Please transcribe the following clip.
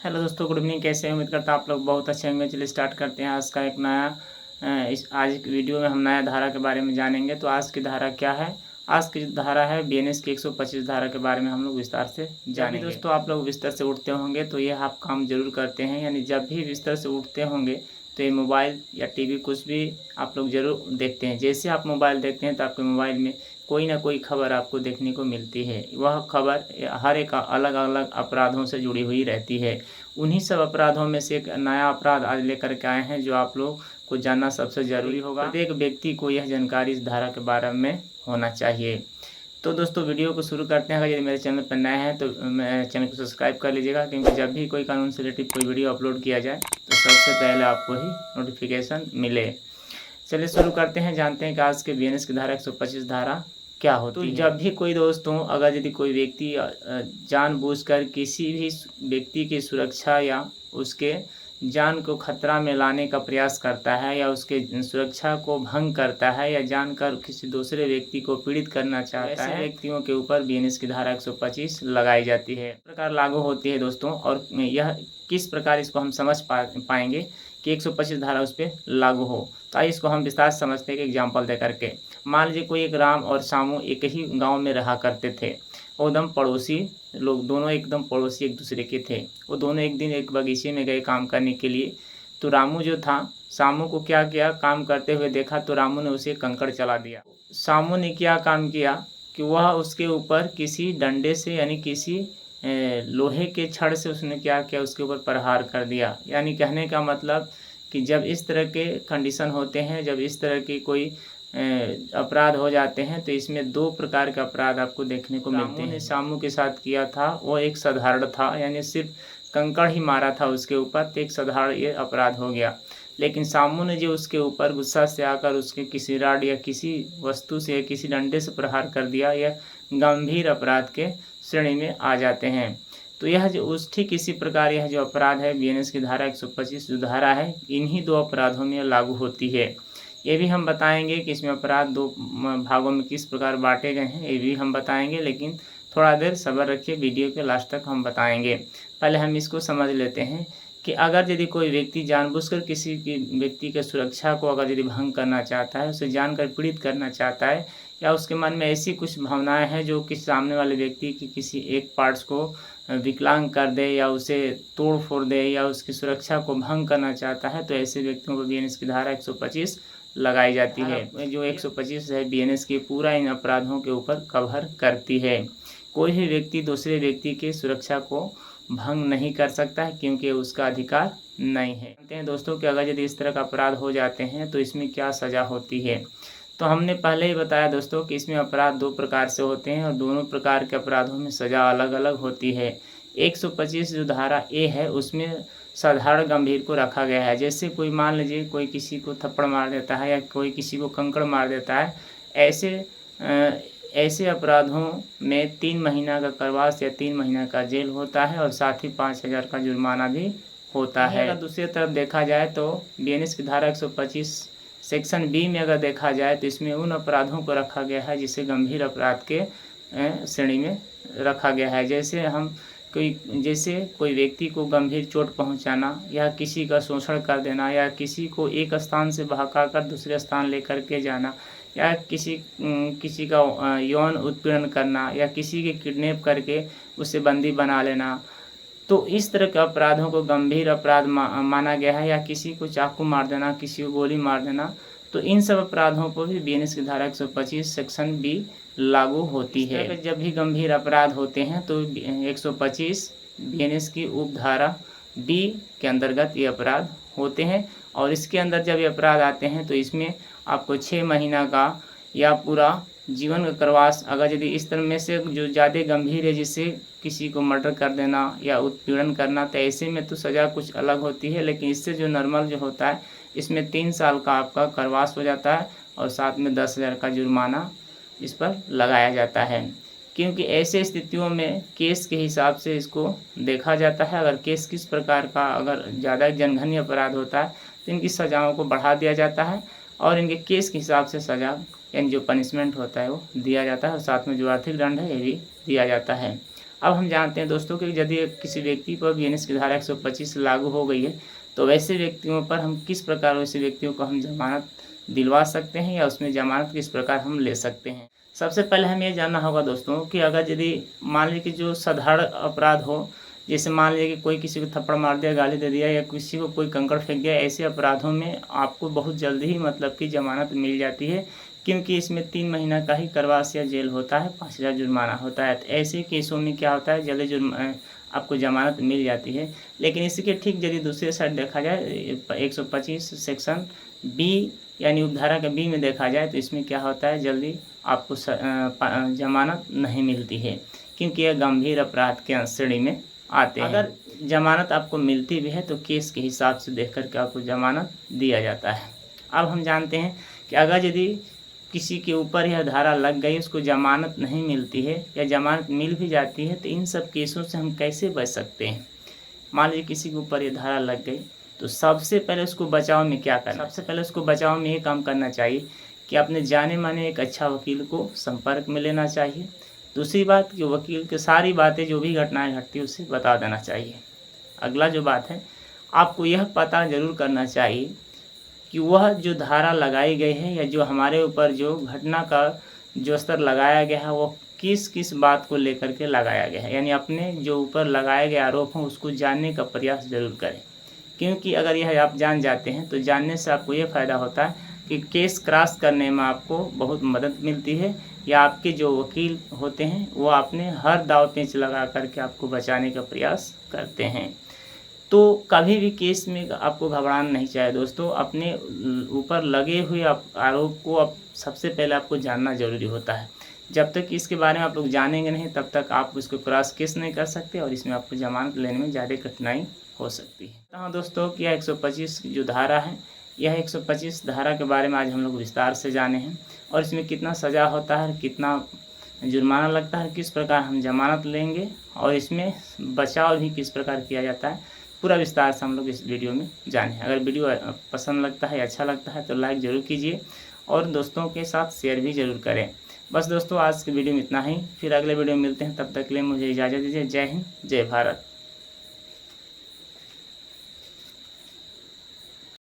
Hello दोस्तों, good evening. कैसे हैं? उम्मीद करता हूँ आप लोग बहुत अच्छे होंगे। चलिए स्टार्ट करते हैं आज का एक नया आज की वीडियो में हम नया धारा के बारे में जानेंगे। तो आज की धारा क्या है? आज की धारा है बीएनएस की 125 धारा के बारे में हम लोग विस्तार से जानेंगे। दोस्तों, आप लोग बिस्तर से उठते होंगे तो यह आप काम जरूर करते हैं, यानी जब भी बिस्तर से उठते होंगे तो ये मोबाइल या टीवी कुछ भी आप लोग जरूर देखते हैं। जैसे आप मोबाइल देखते हैं तो आपके मोबाइल में कोई ना कोई खबर आपको देखने को मिलती है। वह खबर हर एक अलग अलग अपराधों से जुड़ी हुई रहती है। उन्हीं सब अपराधों में से एक नया अपराध आज लेकर के आए हैं जो आप लोग को जानना सबसे ज़रूरी होगा। प्रत्येक व्यक्ति को यह जानकारी इस धारा के बारे में होना चाहिए। तो दोस्तों, वीडियो को शुरू करते हैं। अगर यदि मेरे चैनल पर नए हैं तो मेरे चैनल को सब्सक्राइब कर लीजिएगा, क्योंकि जब भी कोई कानून से रिलेटेड कोई वीडियो अपलोड किया जाए तो सबसे पहले आपको ही नोटिफिकेशन मिले। चलिए शुरू करते हैं, जानते हैं कि आज के बीएनएस की धारा 125 धारा क्या होती है। जब भी कोई दोस्तों, अगर यदि कोई व्यक्ति जानबूझकर किसी भी व्यक्ति की सुरक्षा या उसके जान को खतरा में लाने का प्रयास करता है या उसके सुरक्षा को भंग करता है या जानकर किसी दूसरे व्यक्ति को पीड़ित करना चाहता है, ऐसे व्यक्तियों के ऊपर बीएनएस की धारा 125 लगाई जाती है। इस प्रकार लागू होती है दोस्तों। और यह किस प्रकार इसको हम समझ पाएंगे कि 125 धारा उस पर लागू हो, तो आइए इसको हम विस्तार से समझते हैं कि एग्जाम्पल दे करके। मान लीजिए कोई एक राम और शामू एक ही गांव में रहा करते थे। वो एकदम पड़ोसी लोग, दोनों एकदम पड़ोसी एक दूसरे के थे। वो दोनों एक दिन एक बगीचे में गए काम करने के लिए। तो रामू जो था, शामू को क्या किया, काम करते हुए देखा तो रामू ने उसे कंकड़ चला दिया। शामू ने क्या काम किया कि वह उसके ऊपर किसी डंडे से यानी किसी लोहे के छड़ से उसने क्या किया, उसके ऊपर प्रहार कर दिया। यानी कहने का मतलब कि जब इस तरह के कंडीशन होते हैं, जब इस तरह की कोई अपराध हो जाते हैं तो इसमें दो प्रकार के अपराध आपको देखने को मिलते हैं। शामू के साथ किया था वो एक साधारण था, यानी सिर्फ कंकड़ ही मारा था उसके ऊपर, तो एक साधारण ये अपराध हो गया। लेकिन शामू ने जो उसके ऊपर गुस्सा से आकर उसके किसी राड या किसी वस्तु से किसी डंडे से प्रहार कर दिया, यह गंभीर अपराध के श्रेणी में आ जाते हैं। तो यह जो उस ठीक इसी प्रकार यह जो अपराध है बीएनएस की धारा 125 जो धारा है, इन्हीं दो अपराधों में लागू होती है। ये भी हम बताएंगे कि इसमें अपराध दो भागों में किस प्रकार बांटे गए हैं, ये भी हम बताएंगे। लेकिन थोड़ा देर सब्र रखिए, वीडियो के लास्ट तक हम बताएंगे। पहले हम इसको समझ लेते हैं कि अगर यदि कोई व्यक्ति जानबूझकर किसी की व्यक्ति के सुरक्षा को अगर यदि भंग करना चाहता है, उसे जानकर पीड़ित करना चाहता है, या उसके मन में ऐसी कुछ भावनाएं हैं जो कि सामने वाले व्यक्ति की किसी एक पार्ट्स को विकलांग कर दे या उसे तोड़ फोड़ दे या उसकी सुरक्षा को भंग करना चाहता है, तो ऐसे व्यक्तियों को बीएनएस की धारा 125 लगाई जाती है। जो 125 है बीएनएस के पूरा इन अपराधों के ऊपर कवर करती है। कोई भी व्यक्ति दूसरे व्यक्ति की सुरक्षा को भंग नहीं कर सकता है, क्योंकि उसका अधिकार नहीं है। जानते हैं दोस्तों कि अगर यदि इस तरह का अपराध हो जाते हैं तो इसमें क्या सज़ा होती है। तो हमने पहले ही बताया दोस्तों कि इसमें अपराध दो प्रकार से होते हैं और दोनों प्रकार के अपराधों में सज़ा अलग अलग होती है। 125 जो धारा ए है उसमें साधारण गंभीर को रखा गया है। जैसे कोई मान लीजिए कोई किसी को थप्पड़ मार देता है या कोई किसी को कंकड़ मार देता है, ऐसे अपराधों में 3 महीना का कारावास या 3 महीना का जेल होता है और साथ ही 5,000 का जुर्माना भी होता है। अगर दूसरी तरफ देखा जाए तो बीएनएस की धारा 125 सेक्शन बी में अगर देखा जाए तो इसमें उन अपराधों को रखा गया है जिसे गंभीर अपराध के श्रेणी में रखा गया है। जैसे कोई व्यक्ति को गंभीर चोट पहुंचाना या किसी का शोषण कर देना या किसी को एक स्थान से भगाकर दूसरे स्थान लेकर के जाना या किसी का यौन उत्पीड़न करना या किसी के किडनैप करके उसे बंदी बना लेना, तो इस तरह के अपराधों को गंभीर अपराध माना गया है। या किसी को चाकू मार देना, किसी को गोली मार देना, तो इन सब अपराधों पर भी बीएनएस की धारा 125 सेक्शन बी लागू होती है। जब भी गंभीर अपराध होते हैं तो 125 बीएनएस की उपधारा बी के अंतर्गत ये अपराध होते हैं। और इसके अंदर जब ये अपराध आते हैं तो इसमें आपको 6 महीना का या पूरा जीवन का कारावास, अगर यदि इस तरह में से जो ज़्यादा गंभीर है जिससे किसी को मर्डर कर देना या उत्पीड़न करना, तो ऐसे में तो सज़ा कुछ अलग होती है। लेकिन इससे जो नॉर्मल जो होता है इसमें 3 साल का आपका कारावास हो जाता है और साथ में 10,000 का जुर्माना इस पर लगाया जाता है। क्योंकि ऐसे स्थितियों में केस के हिसाब से इसको देखा जाता है। अगर केस किस प्रकार का अगर ज़्यादा जनघन्य अपराध होता है तो इनकी सज़ाओं को बढ़ा दिया जाता है और इनके केस के हिसाब से सज़ा यानी जो पनिशमेंट होता है वो दिया जाता है और साथ में जो आर्थिक दंड है ये भी दिया जाता है। अब हम जानते हैं दोस्तों कि यदि किसी व्यक्ति पर बीएनएस की धारा 125 लागू हो गई है तो वैसे व्यक्तियों पर हम किस प्रकार वैसे व्यक्तियों को हम जमानत दिलवा सकते हैं या उसमें जमानत किस प्रकार हम ले सकते हैं। सबसे पहले हमें ये जानना होगा दोस्तों कि अगर यदि मान लीजिए कि जो साधारण अपराध हो, जैसे मान लीजिए कि कोई किसी को थप्पड़ मार दिया, गाली दे दिया या किसी को कोई कंकड़ फेंक दिया, ऐसे अपराधों में आपको बहुत जल्दी ही मतलब कि जमानत मिल जाती है, क्योंकि इसमें 3 महीना का ही कारावास या जेल होता है, 5,000 जुर्माना होता है। तो ऐसे केसों में क्या होता है, जल्दी आपको जमानत मिल जाती है। लेकिन इसी के ठीक यदि दूसरे साइड देखा जाए 125 सेक्शन बी यानी उपधारा के बी में देखा जाए तो इसमें क्या होता है, जल्दी आपको जमानत नहीं मिलती है, क्योंकि यह गंभीर अपराध के श्रेणी में आते हैं। अगर जमानत आपको मिलती भी है तो केस के हिसाब से देख कर के आपको जमानत दिया जाता है। अब हम जानते हैं कि अगर यदि किसी के ऊपर यह धारा लग गई, उसको जमानत नहीं मिलती है या जमानत मिल भी जाती है, तो इन सब केसों से हम कैसे बच सकते हैं। मान लीजिए किसी के ऊपर ये धारा लग गई तो सबसे पहले उसको बचाव में क्या करना, सबसे पहले उसको बचाव में ये काम करना चाहिए कि अपने जाने माने एक अच्छा वकील को संपर्क में लेना चाहिए। दूसरी बात कि वकील की सारी बातें जो भी घटनाएं घटती है उसे बता देना चाहिए। अगला जो बात है, आपको यह पता ज़रूर करना चाहिए कि वह जो धारा लगाई गई है या जो हमारे ऊपर जो घटना का जो स्तर लगाया गया है वो किस किस बात को लेकर के लगाया गया है, यानी अपने जो ऊपर लगाए गए आरोप हैं उसको जानने का प्रयास ज़रूर करें। क्योंकि अगर यह आप जान जाते हैं तो जानने से आपको ये फ़ायदा होता है कि केस क्रॉस करने में आपको बहुत मदद मिलती है, या आपके जो वकील होते हैं वो आपने हर दाव पेंच लगा करके आपको बचाने का प्रयास करते हैं। तो कभी भी केस में आपको घबराना नहीं चाहिए दोस्तों। अपने ऊपर लगे हुए आरोप को आप सबसे पहले आपको जानना ज़रूरी होता है। जब तक इसके बारे में आप लोग जानेंगे नहीं तब तक आप उसको क्रॉस केस नहीं कर सकते और इसमें आपको जमानत लेने में ज़्यादा कठिनाई हो सकती है। हाँ दोस्तों, यह 125 की जो धारा है, यह 125 धारा के बारे में आज हम लोग विस्तार से जाने हैं और इसमें कितना सज़ा होता है, कितना जुर्माना लगता है, किस प्रकार हम जमानत लेंगे और इसमें बचाव भी किस प्रकार किया जाता है, पूरा विस्तार से हम लोग इस वीडियो में जाने। अगर वीडियो पसंद लगता है, अच्छा लगता है तो लाइक ज़रूर कीजिए और दोस्तों के साथ शेयर भी ज़रूर करें। बस दोस्तों, आज की वीडियो में इतना ही, फिर अगले वीडियो में मिलते हैं। तब तक के लिए मुझे इजाज़त दीजिए। जय हिंद, जय भारत।